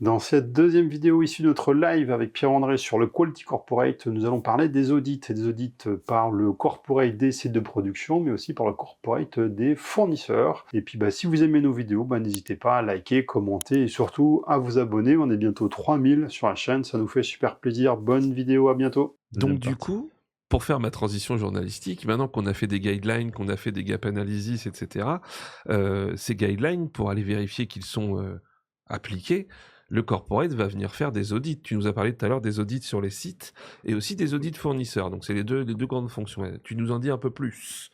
Dans cette deuxième vidéo issue de notre live avec Pierre-André sur le Quality Corporate, nous allons parler des audits, et des audits par le corporate des sites de production, mais aussi par le corporate des fournisseurs. Et puis si vous aimez nos vidéos, n'hésitez pas à liker, commenter et surtout à vous abonner. On est bientôt 3000 sur la chaîne, ça nous fait super plaisir. Bonne vidéo, à bientôt. Donc Deuxième du partie. coup, pour faire ma transition journalistique, maintenant qu'on a fait des guidelines, qu'on a fait des gap analysis, et cetera, ces guidelines, pour aller vérifier qu'ils sont, appliqués, le corporate va venir faire des audits. Tu nous as parlé tout à l'heure des audits sur les sites et aussi des audits fournisseurs, donc c'est les deux grandes fonctions. Tu nous en dis un peu plus?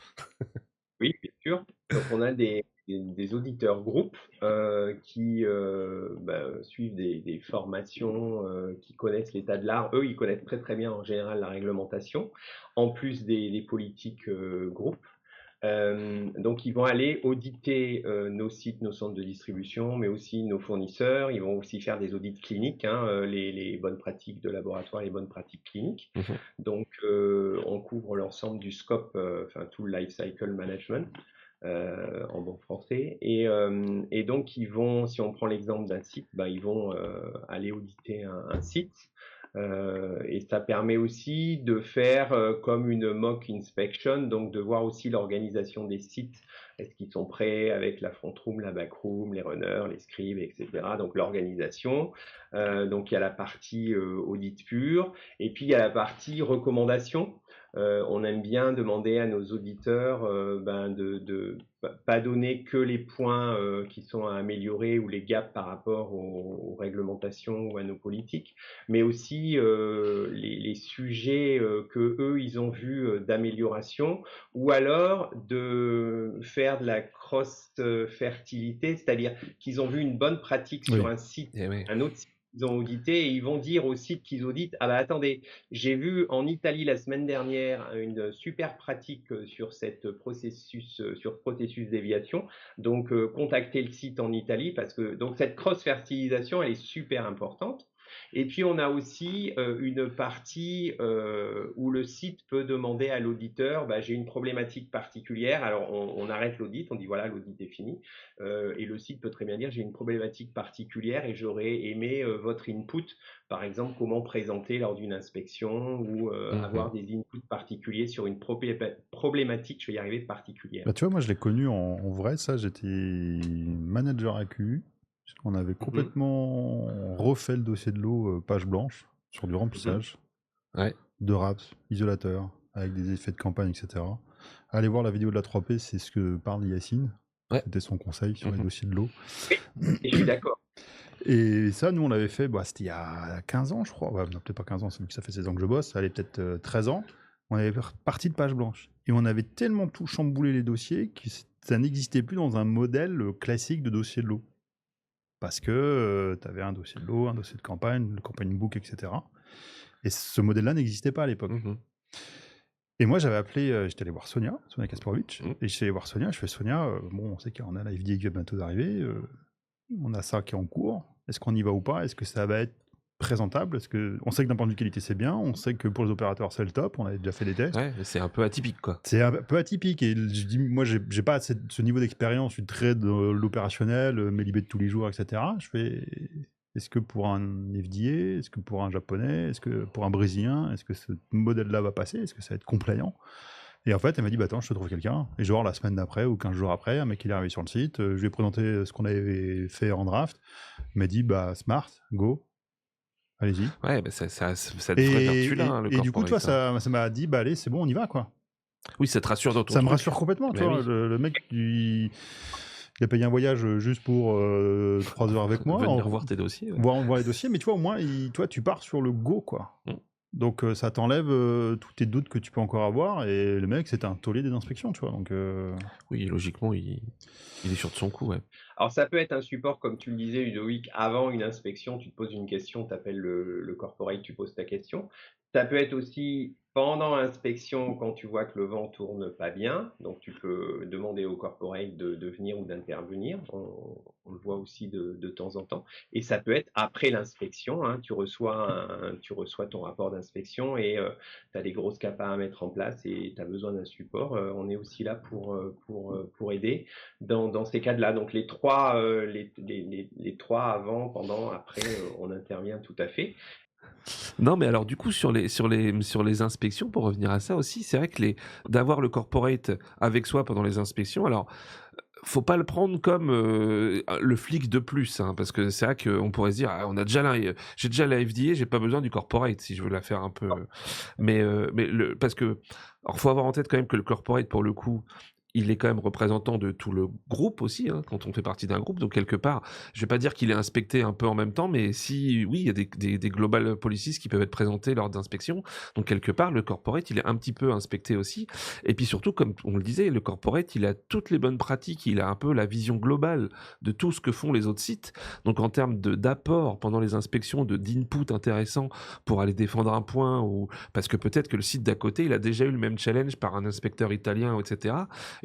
Oui, bien sûr. Donc on a des auditeurs groupes qui suivent des formations, qui connaissent l'état de l'art. Eux, ils connaissent très très bien en général la réglementation, en plus des politiques groupes. Donc ils vont aller auditer nos sites, nos centres de distribution, mais aussi nos fournisseurs. Ils vont aussi faire des audits cliniques, les bonnes pratiques de laboratoire, les bonnes pratiques cliniques. Mmh. Donc on couvre l'ensemble du scope, enfin tout le life cycle management en bon français. Et donc ils vont, si on prend l'exemple d'un site, ils vont aller auditer un site. Et ça permet aussi de faire comme une mock inspection, donc de voir aussi l'organisation des sites. Est-ce qu'ils sont prêts avec la front room, la back room, les runners, les scribes, etc. Donc l'organisation. Donc il y a la partie audit pur, et puis il y a la partie recommandation. On aime bien demander à nos auditeurs de pas donner que les points qui sont à améliorer ou les gaps par rapport aux réglementations ou à nos politiques, mais aussi les sujets que eux ils ont vus d'amélioration, ou alors de faire de la cross fertilité, c'est-à-dire qu'ils ont vu une bonne pratique sur Oui. un site, Et oui. un autre site qu'ils ont audité, et ils vont dire au site qu'ils auditent: ah attendez, j'ai vu en Italie la semaine dernière une super pratique sur cette processus, sur processus déviation. Donc, contactez le site en Italie, parce que donc cette cross-fertilisation, elle est super importante. Et puis, on a aussi une partie où le site peut demander à l'auditeur, j'ai une problématique particulière. Alors, on arrête l'audit, on dit voilà, l'audit est fini. Et le site peut très bien dire: j'ai une problématique particulière et j'aurais aimé votre input. Par exemple, comment présenter lors d'une inspection, ou Mmh. avoir des inputs particuliers sur une problématique, je vais y arriver, particulière. Tu vois, moi je l'ai connu en vrai, ça, j'étais manager AQU. On avait Mhm, complètement refait le dossier de l'eau page blanche sur du mhm. remplissage Ouais. de RAPS, isolateur, avec des effets de campagne, etc. Allez voir la vidéo de la 3P, c'est ce que parle Yacine. Ouais. C'était son conseil sur les Mmh. dossiers de l'eau. Oui, et je suis d'accord. Et ça, nous, on l'avait fait, c'était il y a 15 ans, je crois. Ouais, non, peut-être pas 15 ans, c'est vu que ça fait 16 ans que je bosse, ça allait peut-être 13 ans. On avait parti de page blanche. Et on avait tellement tout chamboulé les dossiers que ça n'existait plus dans un modèle classique de dossier de l'eau. Parce que tu avais un dossier de l'eau, un dossier de campagne, le campagne book, etc. Et ce modèle-là n'existait pas à l'époque. Mmh. Et moi, j'avais appelé, j'étais allé voir Sonia Kasparovitch, Mmh. et je suis allé voir Sonia, je fais: Sonia, bon, on sait qu'on a la FDA qui va bientôt d'arriver, on a ça qui est en cours, est-ce qu'on y va ou pas? Est-ce que ça va être présentable? Est-ce que on sait que d'un point de vue qualité, c'est bien, on sait que pour les opérateurs, c'est le top, on avait déjà fait des tests. Ouais, mais c'est un peu atypique, quoi. C'est un peu atypique, et je dis, moi, j'ai pas ce niveau d'expérience, je suis très de l'opérationnel, mes libés de tous les jours, etc. Je fais: est-ce que pour un FDA, est-ce que pour un japonais, est-ce que pour un brésilien, est-ce que ce modèle-là va passer? Est-ce que ça va être compliant? Et en fait, elle m'a dit: attends, je te trouve quelqu'un. Et genre, la semaine d'après ou 15 jours après, un mec il est arrivé sur le site, je lui ai présenté ce qu'on avait fait en draft. Il m'a dit: smart, go, allez-y. Ouais, ça devrait vertu là, hein, le Et du coup, tu vois, corporate, hein. ça m'a dit: allez, c'est bon, on y va, quoi. Oui, ça te rassure dans ton Ça me truc. rassure complètement, tu Mais vois. oui, Le mec, il a payé un voyage juste pour 3 heures avec moi, venir voir tes dossiers, ouais. voir les dossiers, mais tu vois, au moins, toi, tu pars sur le go, quoi. Mmh. Donc ça t'enlève tous tes doutes que tu peux encore avoir, et le mec, c'est un taulier des inspections, tu vois. Donc Oui, logiquement, il est sûr de son coup, ouais. Alors, ça peut être un support, comme tu le disais, Ludovic, avant une inspection, tu te poses une question, tu appelles le corporate, tu poses ta question. Ça peut être aussi pendant l'inspection, quand tu vois que le vent tourne pas bien, donc tu peux demander au corporate de venir ou d'intervenir. On le voit aussi de temps en temps. Et ça peut être après l'inspection, tu reçois ton rapport d'inspection, et tu as des grosses capas à mettre en place et tu as besoin d'un support. On est aussi là pour aider dans ces cas-là. Donc les trois avant, pendant, après, on intervient tout à fait. Non, mais alors du coup sur les inspections, pour revenir à ça aussi, c'est vrai que d'avoir le corporate avec soi pendant les inspections, alors faut pas le prendre comme le flic de plus, hein, parce que c'est vrai qu'on pourrait se dire ah, j'ai déjà la FDA, j'ai pas besoin du corporate si je veux la faire un peu. Mais parce que alors faut avoir en tête quand même que le corporate pour le coup il est quand même représentant de tout le groupe aussi, hein, quand on fait partie d'un groupe. Donc, quelque part, je vais pas dire qu'il est inspecté un peu en même temps, mais si, oui, il y a des global policies qui peuvent être présentés lors d'inspections. Donc, quelque part, le corporate, il est un petit peu inspecté aussi. Et puis surtout, comme on le disait, le corporate, il a toutes les bonnes pratiques, il a un peu la vision globale de tout ce que font les autres sites. Donc, en termes d'apport pendant les inspections, d'input intéressant pour aller défendre un point, ou parce que peut-être que le site d'à côté, il a déjà eu le même challenge par un inspecteur italien, etc.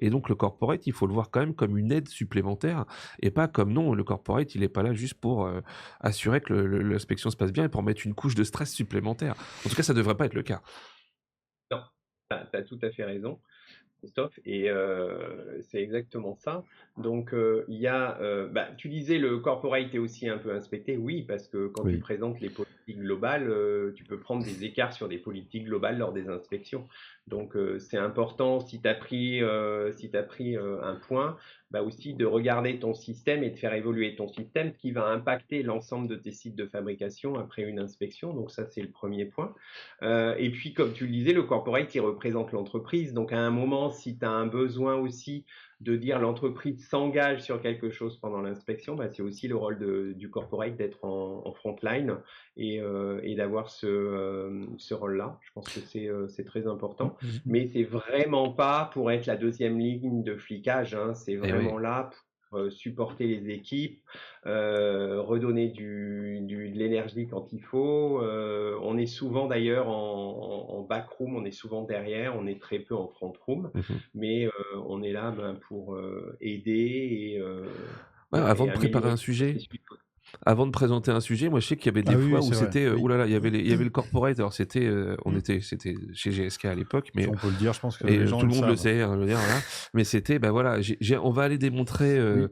Et donc le corporate, il faut le voir quand même comme une aide supplémentaire et pas comme non, le corporate, il est pas là juste pour assurer que l'inspection se passe bien et pour mettre une couche de stress supplémentaire. En tout cas, ça devrait pas être le cas. Non, tu as tout à fait raison, Christophe, et c'est exactement ça. Donc, tu disais le corporate est aussi un peu inspecté, oui, parce que quand tu Oui. présentes les politiques globales, tu peux prendre des écarts sur des politiques globales lors des inspections. Donc, c'est important, si tu as pris, un point, aussi de regarder ton système et de faire évoluer ton système, ce qui va impacter l'ensemble de tes sites de fabrication après une inspection. Donc, ça, c'est le premier point. Et puis, comme tu le disais, le corporate, il représente l'entreprise. Donc, à un moment, si tu as un besoin aussi de dire l'entreprise s'engage sur quelque chose pendant l'inspection, c'est aussi le rôle du corporate d'être en front line et d'avoir ce rôle-là. Je pense que c'est très important. Mais c'est vraiment pas pour être la deuxième ligne de flicage, hein. C'est Et oui. vraiment là pour supporter les équipes, redonner de l'énergie quand il faut. On est souvent d'ailleurs en backroom, on est souvent derrière, on est très peu en front room, mais on est là pour aider Ouais, avant et de préparer améliorer un le sujet, processus. avant de présenter un sujet, moi je sais qu'il y avait des Ah oui, fois oui, où c'est vrai. c'était, Oui. oulala, il y avait le corporate, alors c'était, Mm. c'était chez GSK à l'époque, Si mais on peut le dire, je pense que et les gens tout le le monde le savent. sait, hein, je veux dire, voilà. Mais c'était, ben voilà, on va aller démontrer Oui.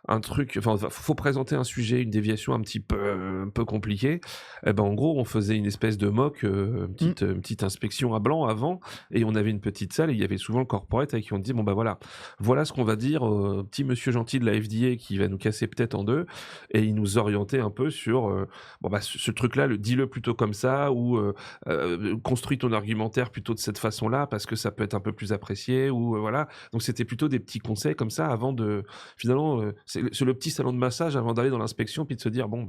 un truc, enfin, faut présenter un sujet, une déviation un peu compliquée. Et ben, en gros, on faisait une espèce de mock, une petite inspection à blanc avant, et on avait une petite salle, et il y avait souvent le corporate avec qui on dit, bon, bah voilà ce qu'on va dire au petit monsieur gentil de la FDA qui va nous casser peut-être en deux, et il nous orientait un peu sur, ce truc-là, dis-le plutôt comme ça, ou construis ton argumentaire plutôt de cette façon-là, parce que ça peut être un peu plus apprécié, ou voilà. Donc c'était plutôt des petits conseils comme ça avant de finalement c'est le petit salon de massage avant d'aller dans l'inspection puis de se dire bon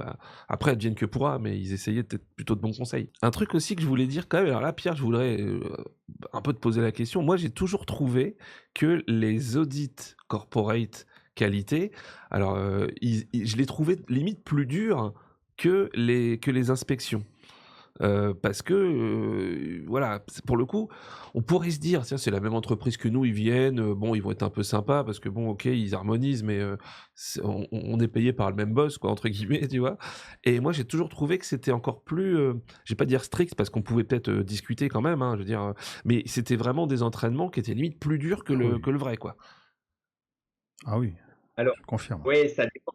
après advienne que pourra, mais ils essayaient peut-être plutôt de bons conseils. Un truc aussi que je voulais dire quand même, alors là Pierre, je voudrais un peu te poser la question. Moi j'ai toujours trouvé que les audits corporate qualité, alors je les trouvais limite plus durs que les inspections. Parce que voilà, pour le coup, on pourrait se dire tiens, c'est la même entreprise que nous, ils viennent, bon, ils vont être un peu sympas parce que bon, ok, ils harmonisent, mais on est payé par le même boss, quoi, entre guillemets, tu vois. Et moi, j'ai toujours trouvé que c'était encore plus, je vais pas dire strict parce qu'on pouvait peut-être discuter quand même, hein, je veux dire, mais c'était vraiment des entraînements qui étaient limite plus durs que Ah le oui. que le vrai, quoi. Ah oui, Alors, je confirme. oui, ça dépend.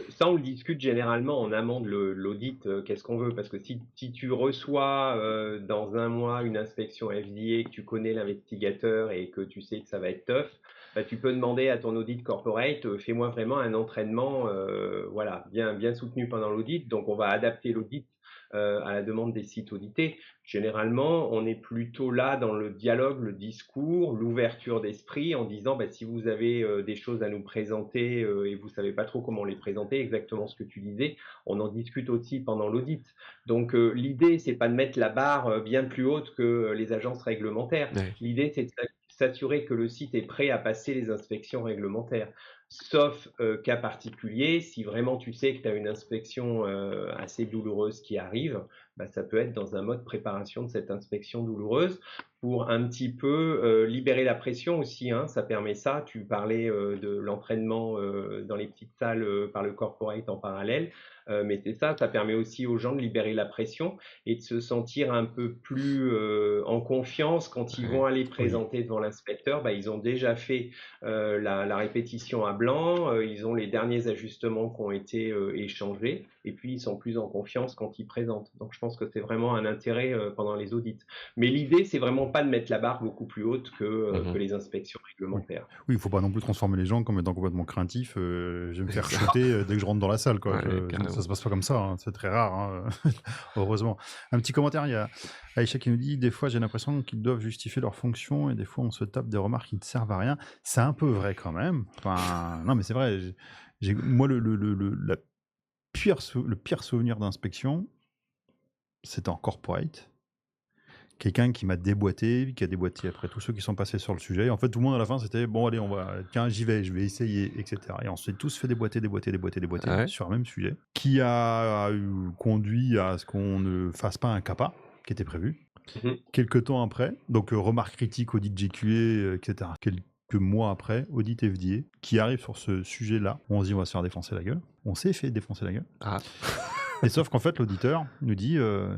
Ça, on le discute généralement en amont de l'audit, qu'est-ce qu'on veut? Parce que si tu reçois dans un mois une inspection FDA, que tu connais l'investigateur et que tu sais que ça va être tough, tu peux demander à ton audit corporate, fais-moi vraiment un entraînement voilà, bien soutenu pendant l'audit. Donc, on va adapter l'audit à la demande des sites audités. Généralement, on est plutôt là dans le dialogue, le discours, l'ouverture d'esprit en disant si vous avez des choses à nous présenter et vous savez pas trop comment les présenter, exactement ce que tu disais, on en discute aussi pendant l'audit. Donc l'idée, c'est pas de mettre la barre bien plus haute que les agences réglementaires. Ouais. L'idée, c'est de s'assurer que le site est prêt à passer les inspections réglementaires. Sauf cas particulier, si vraiment tu sais que tu as une inspection assez douloureuse qui arrive, ça peut être dans un mode préparation de cette inspection douloureuse pour un petit peu libérer la pression aussi, hein, ça permet ça. Tu parlais de l'entraînement dans les petites salles par le corporate en parallèle, mais c'est ça, ça permet aussi aux gens de libérer la pression et de se sentir un peu plus en confiance quand ils vont aller Oui. présenter devant l'inspecteur. Ils ont déjà fait la répétition à blanc, ils ont les derniers ajustements qui ont été échangés, et puis ils sont plus en confiance quand ils présentent. Donc je pense que c'est vraiment un intérêt pendant les audits. Mais l'idée, c'est vraiment pas de mettre la barre beaucoup plus haute que les inspections réglementaires. Oui, il faut pas non plus transformer les gens comme étant complètement craintifs. Je vais me faire Exact. shooter dès que je rentre dans la salle, quoi. Ouais, carrément. Ça se passe pas comme ça, hein. C'est très rare, hein. Heureusement. Un petit commentaire, il y a Aïcha qui nous dit: des fois j'ai l'impression qu'ils doivent justifier leur fonction et des fois on se tape des remarques qui ne servent à rien. C'est un peu vrai quand même. Enfin, non mais c'est vrai. Moi le pire souvenir d'inspection, c'était en corporate. Quelqu'un qui m'a déboîté, qui a déboîté après tous ceux qui sont passés sur le sujet. En fait, tout le monde à la fin, c'était bon, allez, tiens, j'y vais, je vais essayer, etc. Et on s'est tous fait déboîter Ah ouais. sur le même sujet, qui a conduit à ce qu'on ne fasse pas un CAPA qui était prévu. Quelques temps après, donc remarque critique, audit GQA, etc. Quelques mois après, audit FDA, qui arrive sur ce sujet-là. On se dit, on va se faire défoncer la gueule. On s'est fait défoncer la gueule. Ah. Et sauf qu'en fait, l'auditeur nous dit,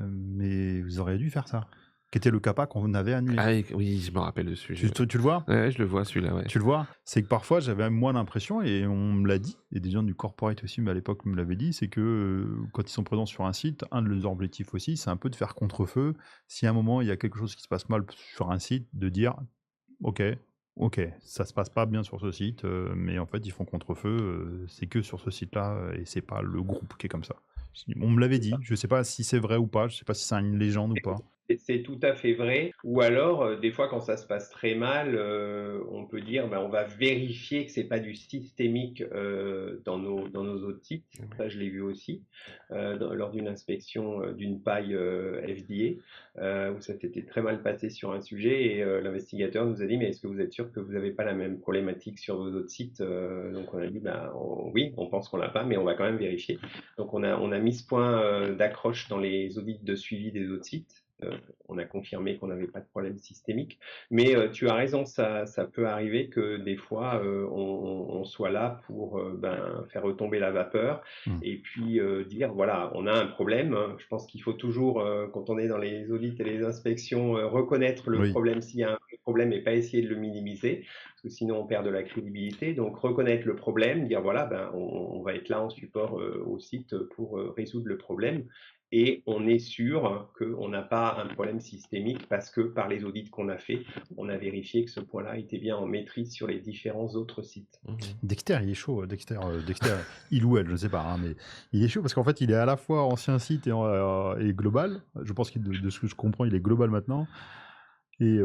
mais vous auriez dû faire ça. Qui était le CAPA qu'on avait annulé. Ah oui, je me rappelle de ce sujet. Tu le vois? Ouais, je le vois celui-là, ouais. Tu le vois? C'est que parfois, j'avais moi l'impression, et on me l'a dit, et des gens du corporate aussi, mais à l'époque, me l'avaient dit, c'est que quand ils sont présents sur un site, un de leurs objectifs aussi, c'est un peu de faire contre-feu. Si à un moment, il y a quelque chose qui se passe mal sur un site, de dire, ok, ça se passe pas bien sur ce site, mais en fait, ils font contre-feu, c'est que sur ce site-là, et c'est pas le groupe qui est comme ça. On me l'avait dit, je sais pas si c'est vrai ou pas, je sais pas si c'est une légende ou pas. C'est tout à fait vrai. Ou alors, des fois, quand ça se passe très mal, on peut dire, on va vérifier que c'est pas du systémique dans nos autres sites. Ça, je l'ai vu aussi lors d'une inspection d'une paille FDA, où ça s'était très mal passé sur un sujet et l'investigateur nous a dit, mais est-ce que vous êtes sûr que vous n'avez pas la même problématique sur vos autres sites? Donc on a dit, oui, on pense qu'on l'a pas, mais on va quand même vérifier. Donc on a mis ce point d'accroche dans les audits de suivi des autres sites. On a confirmé qu'on n'avait pas de problème systémique. Mais tu as raison, ça peut arriver que des fois, on soit là pour faire retomber la vapeur et puis dire, voilà, on a un problème. Je pense qu'il faut toujours, quand on est dans les audits et les inspections, reconnaître le problème s'il y a un problème et pas essayer de le minimiser, parce que sinon on perd de la crédibilité. Donc reconnaître le problème, dire, voilà, on va être là en support au site pour résoudre le problème. Et on est sûr qu'on n'a pas un problème systémique parce que par les audits qu'on a fait, on a vérifié que ce point-là était bien en maîtrise sur les différents autres sites. Dexter, il est chaud. Dexter, il ou elle, je ne sais pas, hein, mais il est chaud parce qu'en fait, il est à la fois ancien site et global. Je pense que de ce que je comprends, il est global maintenant. Et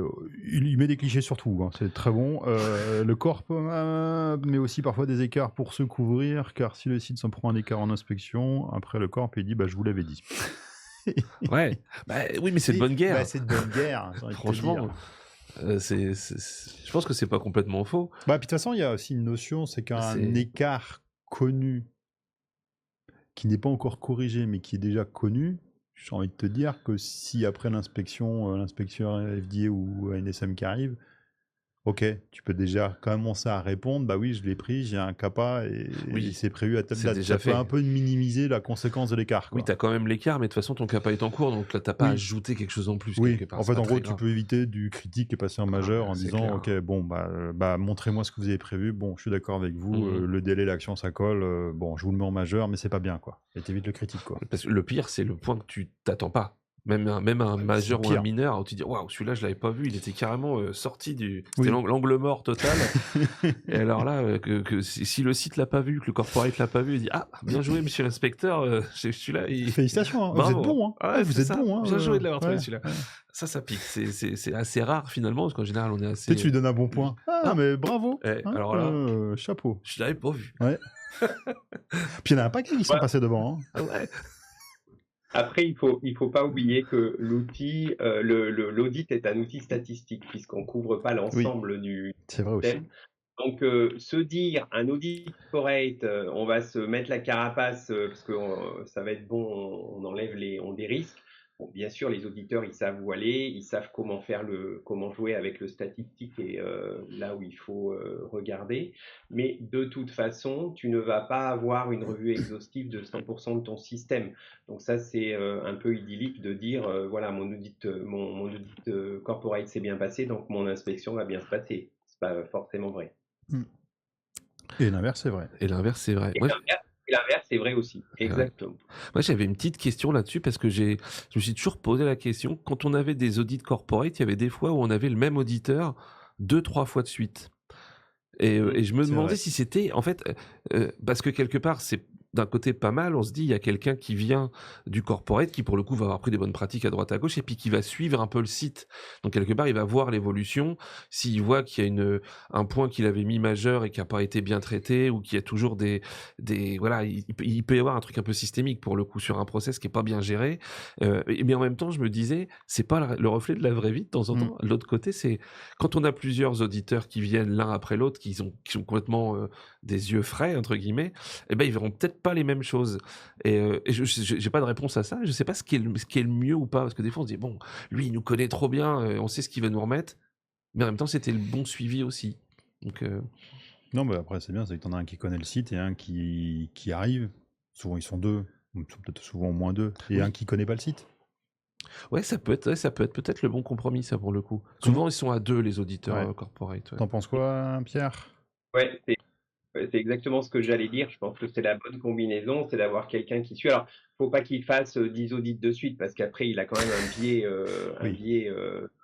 il met des clichés sur tout, hein, c'est très bon. Le corp met aussi parfois des écarts pour se couvrir, car si le site s'en prend un écart en inspection, après le corp, il dit je vous l'avais dit. Ouais, oui, mais c'est de bonne guerre. C'est de bonne guerre, franchement. Je pense que c'est pas complètement faux. Puis de toute façon, il y a aussi une notion, c'est qu'un écart connu, qui n'est pas encore corrigé, mais qui est déjà connu, j'ai envie de te dire que si après l'inspecteur FDA ou NSM qui arrive, ok, tu peux déjà commencer à répondre, oui, je l'ai pris, j'ai un CAPA et c'est prévu à telle date. Ça peut un peu minimiser la conséquence de l'écart. Oui, tu as quand même l'écart, mais de toute façon, ton CAPA est en cours, donc là, tu n'as pas ajouté quelque chose en plus. Oui, en fait, en gros, tu peux éviter du critique et passer en majeur en disant, ok, bon, montrez-moi ce que vous avez prévu, bon, je suis d'accord avec vous, le délai, l'action, ça colle, bon, je vous le mets en majeur, mais c'est pas bien, quoi. Et t'évites le critique, quoi. Parce que le pire, c'est le point que tu t'attends pas. Même un majeur ou un mineur, où tu dis waouh, celui-là je l'avais pas vu, il était carrément sorti du. C'était l'angle mort total. Et alors là, si le site l'a pas vu, que le corporate l'a pas vu, il dit ah, bien joué, monsieur l'inspecteur, celui-là. Félicitations, vous êtes bon, hein. Vous êtes bon, hein. Bien joué de l'avoir trouvé celui-là. Ça pique. C'est assez rare finalement, parce qu'en général, on est assez. Tu lui donnes un bon point. Mais bravo. Alors là, chapeau. Je l'avais pas vu. Ouais. Puis il y en a un paquet qui sont passés devant. Ah ouais. Après, il faut pas oublier que l'outil, l'audit est un outil statistique puisqu'on couvre pas l'ensemble du système. C'est vrai aussi. Donc, se dire un audit corporate, on va se mettre la carapace parce que ça va être bon, on enlève des risques. Bon, bien sûr, les auditeurs, ils savent où aller, ils savent comment jouer avec le statistique et là où il faut regarder. Mais de toute façon, tu ne vas pas avoir une revue exhaustive de 100% de ton système. Donc ça, c'est un peu idyllique de dire, voilà, mon audit corporate s'est bien passé, donc mon inspection va bien se passer. C'est pas forcément vrai. Et l'inverse, c'est vrai. Et l'inverse, c'est vrai. Et l'inverse est vrai aussi. Ouais. Exactement. Moi, j'avais une petite question là-dessus parce que je me suis toujours posé la question. Quand on avait des audits corporate, il y avait des fois où on avait le même auditeur 2, 3 fois de suite. Et je me C'est demandais vrai. si c'était, en fait, parce que quelque part, c'est d'un côté pas mal, on se dit, il y a quelqu'un qui vient du corporate, qui pour le coup va avoir pris des bonnes pratiques à droite à gauche, et puis qui va suivre un peu le site. Donc quelque part, il va voir l'évolution. S'il voit qu'il y a un point qu'il avait mis majeur et qui n'a pas été bien traité, ou qu'il y a toujours voilà, il peut y avoir un truc un peu systémique pour le coup sur un process qui est pas bien géré. Mais en même temps, je me disais, c'est pas le reflet de la vraie vie de temps en Mm. temps. L'autre côté, c'est quand on a plusieurs auditeurs qui viennent l'un après l'autre, qui sont complètement des yeux frais, entre guillemets, eh ben, ils verront peut-être pas les mêmes choses. Et je j'ai pas de réponse à ça. Je sais pas ce qui est le mieux ou pas, parce que des fois on se dit, bon, lui, il nous connaît trop bien, on sait ce qu'il va nous remettre, mais en même temps, c'était le bon suivi aussi. Donc, Non, mais après, c'est bien, c'est que t'en as un qui connaît le site et un qui arrive. Souvent, ils sont deux, ou peut-être souvent au moins deux, et un oui, qui connaît pas le site. ouais, ça peut être peut-être le bon compromis, ça, pour le coup. Comment? Souvent, ils sont à deux, les auditeurs Ouais. corporate. Ouais. T'en penses quoi, Pierre? Ouais, c'est exactement ce que j'allais dire. Je pense que c'est la bonne combinaison, c'est d'avoir quelqu'un qui suit. Alors, faut pas qu'il fasse 10 audits de suite, parce qu'après, il a quand même un Oui. biais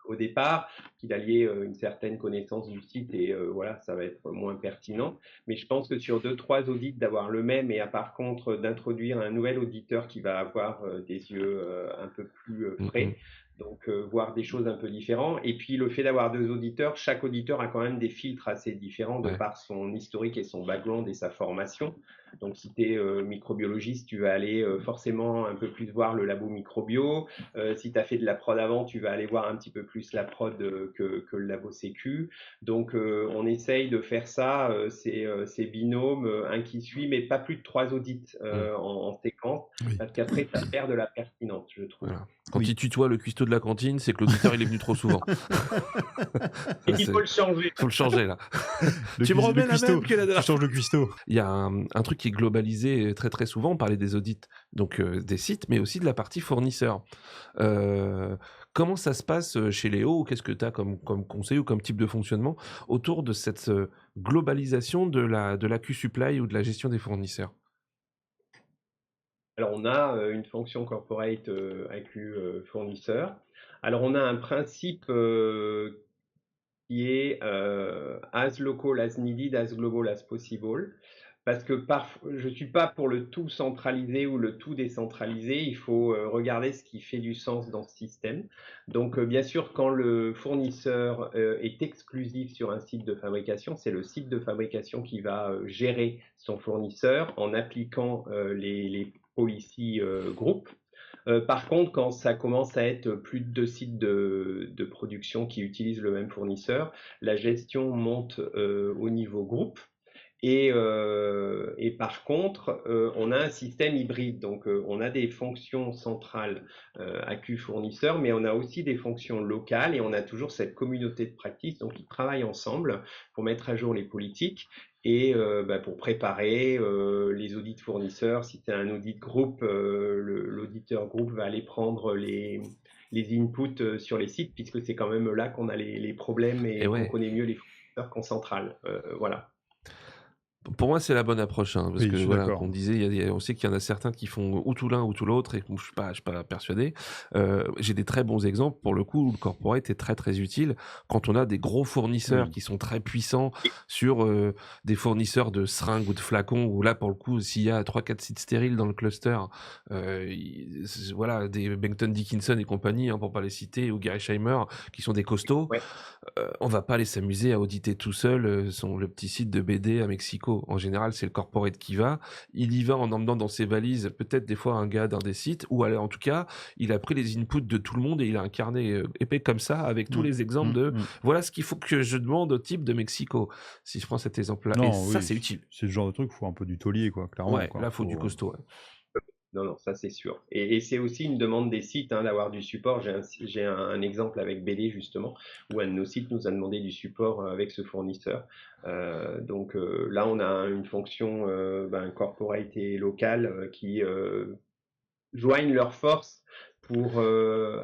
au départ, qu'il a lié une certaine connaissance du site et voilà, ça va être moins pertinent. Mais je pense que sur 2, 3 audits, d'avoir le même et par contre d'introduire un nouvel auditeur qui va avoir des yeux un peu plus Mm, mm. frais, donc voir des choses un peu différentes. Et puis le fait d'avoir 2 auditeurs, chaque auditeur a quand même des filtres assez différents de Ouais. par son historique et son background et sa formation. Donc si tu es microbiologiste, tu vas aller forcément un peu plus voir le labo microbio. Si tu as fait de la prod avant, tu vas aller voir un petit peu plus la prod que le labo sécu. Donc on essaye de faire ça, ces binômes, un qui suit, mais pas plus de 3 audits Mm. en séquence, Oui. parce qu'après ça perd de la pertinence, je trouve. Voilà. Quand Oui. il tutoie le cuistot de la cantine, c'est que l'auditeur, il est venu trop souvent. Et Ça, il faut le changer. faut le changer, là. Tu me remets la cuistot. même que la Tu dernière changes fois. le cuistot. Il y a un truc qui est globalisé très très souvent, on parlait des audits, donc des sites, mais aussi de la partie fournisseur. Comment ça se passe chez Léo? Qu'est-ce que tu as comme conseil ou comme type de fonctionnement autour de cette globalisation de la Q-Supply ou de la gestion des fournisseurs? Alors, on a une fonction corporate AQ fournisseur. Alors, on a un principe qui est as local as needed, as global as possible. Parce que je ne suis pas pour le tout centralisé ou le tout décentralisé. Il faut regarder ce qui fait du sens dans ce système. Donc, bien sûr, quand le fournisseur est exclusif sur un site de fabrication, c'est le site de fabrication qui va gérer son fournisseur en appliquant les policy group. Par contre, quand ça commence à être plus de 2 sites de production qui utilisent le même fournisseur, la gestion monte au niveau groupe. Et par contre, on a un système hybride. Donc, on a des fonctions centrales AQ fournisseurs, mais on a aussi des fonctions locales et on a toujours cette communauté de practice. Donc, ils travaillent ensemble pour mettre à jour les politiques et pour préparer les audits fournisseurs. Si c'est un audit groupe, l'auditeur groupe va aller prendre les inputs sur les sites, puisque c'est quand même là qu'on a les problèmes Et et qu'on ouais. connaît mieux les fournisseurs qu'en centrale. Voilà. Pour moi, c'est la bonne approche, hein, parce Oui, que je suis voilà, d'accord. qu'on disait, on sait qu'il y en a certains qui font ou tout l'un ou tout l'autre, et que je suis pas persuadé. J'ai des très bons exemples pour le coup où le corporate est très très utile quand on a des gros fournisseurs Oui. qui sont très puissants sur des fournisseurs de seringues ou de flacons. Où là, pour le coup, s'il y a 3-4 sites stériles dans le cluster, voilà, des Bengton Dickinson et compagnie, hein, pour pas les citer, ou Gerresheimer, qui sont des costauds. Ouais. On va pas aller s'amuser à auditer tout seul le petit site de BD à Mexico. En général, c'est le corporate qui va. Il y va en emmenant dans ses valises peut-être des fois un gars d'un des sites, ou alors, en tout cas, il a pris les inputs de tout le monde et il a un carnet épais comme ça avec tous Mm, les exemples mm, de mm. voilà ce qu'il faut que je demande au type de Mexico. Si je prends cet exemple-là, et Non, ça, oui, c'est utile. c'est le genre de truc, il faut un peu du taulier, quoi, clairement, Ouais, quoi. là, faut du costaud. Ouais. Non, non, ça c'est sûr. Et c'est aussi une demande des sites hein, d'avoir du support. J'ai un exemple avec BD justement, où un de nos sites nous a demandé du support avec ce fournisseur. Donc là, on a une fonction corporate et locale qui joignent leurs forces pour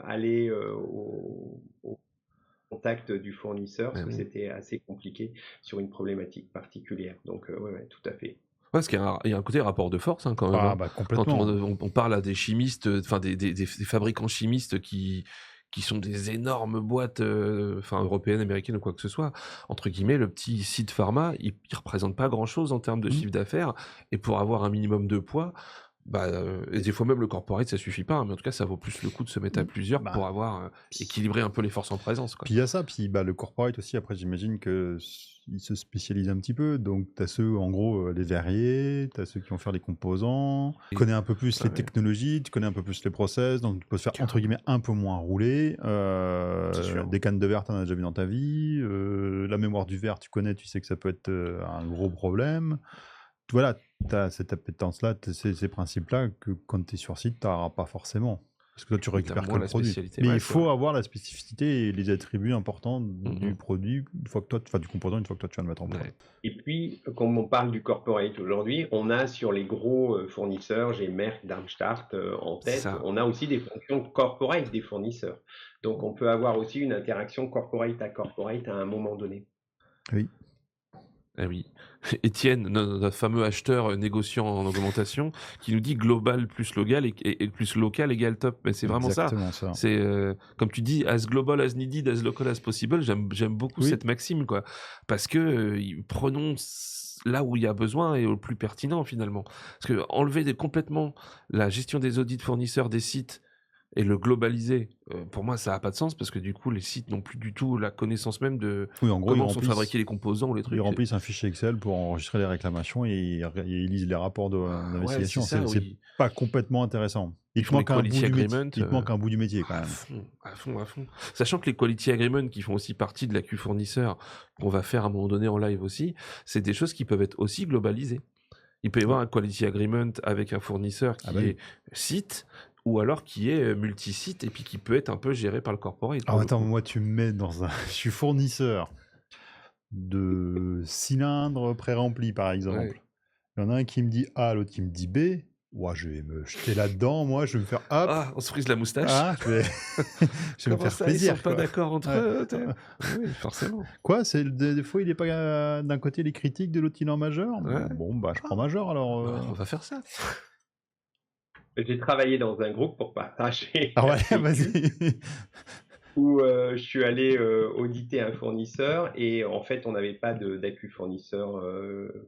aller au contact du fournisseur, parce Ah que oui. c'était assez compliqué sur une problématique particulière. Donc, ouais, ouais, tout à fait. Ouais, parce qu'il y a un côté rapport de force quand même. Ah, Hein. bah, Quand complètement. on parle à des chimistes, enfin des fabricants chimistes qui sont des énormes boîtes européennes, américaines ou quoi que ce soit, entre guillemets, le petit site pharma, il représente pas grand-chose en termes de Mmh. chiffre d'affaires. Et pour avoir un minimum de poids, et des fois même le corporate, ça suffit pas. Hein, mais en tout cas, ça vaut plus le coup de se mettre à plusieurs pour Bah, avoir puis équilibré un peu les forces en présence. Quoi. puis il y a ça, puis le corporate aussi, après j'imagine ils se spécialisent un petit peu. Donc tu as ceux, en gros, les verriers, tu as ceux qui vont faire les composants, tu connais un peu plus les Ouais, technologies, tu connais un peu plus les process, donc tu peux te faire, entre carrément, guillemets, un peu moins rouler. c'est sûr. Des cannes de verre, tu en as déjà vu dans ta vie. La mémoire du verre, tu connais, tu sais que ça peut être un gros problème. Voilà, tu as cette appétence-là, ces principes-là que quand tu es sur site, tu n'auras pas forcément. Parce que toi, tu Et t'as récupères que moins le la produit. spécialité. Mais Ouais, il c'est faut vrai. avoir la spécificité et les attributs importants du Mhm. produit, une fois que toi, enfin, du composant, une fois que toi, tu vas le mettre en prod. Ouais. Et puis, comme on parle du corporate aujourd'hui, on a sur les gros fournisseurs, j'ai Merck, Darmstadt en tête, Ça. on a aussi des fonctions corporate des fournisseurs. Donc, on peut avoir aussi une interaction corporate à un moment donné. Oui. Ah oui. Étienne, notre fameux acheteur négociant en augmentation, qui nous dit global plus local et plus local égale top. Mais c'est vraiment ça. Exactement ça. C'est comme tu dis, as global as needed, as local as possible. J'aime beaucoup Oui. cette maxime, quoi. Parce que prenons là où il y a besoin et au plus pertinent finalement. Parce que enlever complètement la gestion des audits fournisseurs des sites et le globaliser, pour moi, ça n'a pas de sens parce que du coup, les sites n'ont plus du tout la connaissance même de Oui, en gros, comment sont fabriqués les composants ou les ils trucs. remplissent un fichier Excel pour enregistrer les réclamations et ils lisent les rapports Ouais, c'est d'investigation. ça, C'est oui. pas complètement intéressant. Ils font les quality agreements Il te manque un bout du métier quand à même. fond, à fond, à fond. Sachant que les quality agreements qui font aussi partie de la Q fournisseur, qu'on va faire à un moment donné en live aussi, c'est des choses qui peuvent être aussi globalisées. Il peut y avoir un quality agreement avec un fournisseur qui Ah bah oui. est site, ou alors qui est multi-site et puis qui peut être un peu géré par le corporate. Alors pour le attends, coup. moi tu me mets dans un... Je suis fournisseur de cylindres pré-remplis par exemple. Ouais. Il y en a un qui me dit A, l'autre qui me dit B. Ouais, je vais me jeter là-dedans, moi je vais me faire hop. Ah, on se frise la moustache. Ah, je vais me Comment faire ça, plaisir. ils sont pas quoi. d'accord entre Ouais. eux Oui, forcément. Quoi, des fois il est pas d'un côté les critiques, de l'autre il est en majeur. Ouais. Bon bah je prends majeur alors. Bah, on va faire ça. J'ai travaillé dans un groupe pour partager Ah la ouais, sécu, vas-y. où je suis allé auditer un fournisseur et en fait on n'avait pas d'accu fournisseur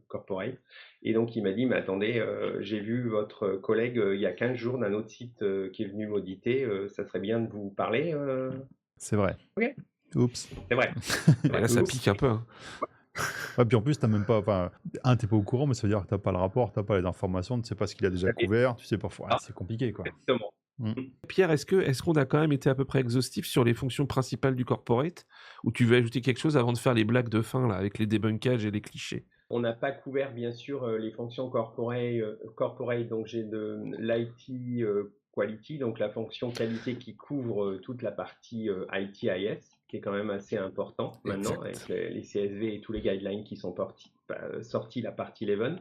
corporate et donc il m'a dit mais attendez j'ai vu votre collègue il y a 15 jours d'un autre site qui est venu m'auditer, ça serait bien de vous parler. C'est vrai. Ok, Oups. c'est vrai. Et là, ça Oups. pique un peu. Hein. Ouais, puis en plus, t'as même pas. Enfin, t'es pas au courant, mais ça veut dire que t'as pas le rapport, t'as pas les informations, tu sais pas ce qu'il a déjà couvert, tu sais parfois. Ah. C'est compliqué quoi. Exactement. Pierre, est-ce qu'on a quand même été à peu près exhaustif sur les fonctions principales du corporate, ou tu veux ajouter quelque chose avant de faire les blagues de fin là, avec les débunkages et les clichés? On n'a pas couvert bien sûr les fonctions corporate, donc j'ai de l'IT quality, donc la fonction qualité qui couvre toute la partie IT-IS, qui est quand même assez important maintenant, Exact. avec les CSV et tous les guidelines qui sont sortis la partie 11,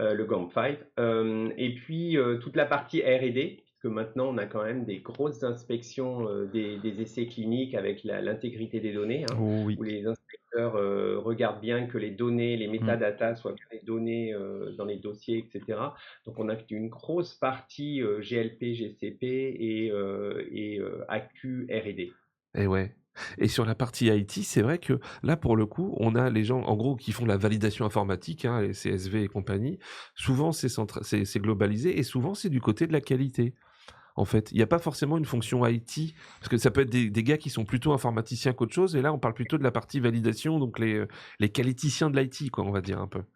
le GAMP5, et puis toute la partie R&D, puisque maintenant on a quand même des grosses inspections des essais cliniques avec l'intégrité des données, hein, Oh oui. où les inspecteurs regardent bien que les données, les métadatas soient bien les données dans les dossiers, etc. Donc on a une grosse partie GLP, GCP et AQ R&D. Et ouais. Et sur la partie IT, c'est vrai que là, pour le coup, on a les gens, en gros, qui font la validation informatique, hein, les CSV et compagnie. Souvent, c'est globalisé et souvent, c'est du côté de la qualité. En fait, il n'y a pas forcément une fonction IT, parce que ça peut être des gars qui sont plutôt informaticiens qu'autre chose, et là, on parle plutôt de la partie validation, donc les qualiticiens de l'IT, quoi, on va dire un peu.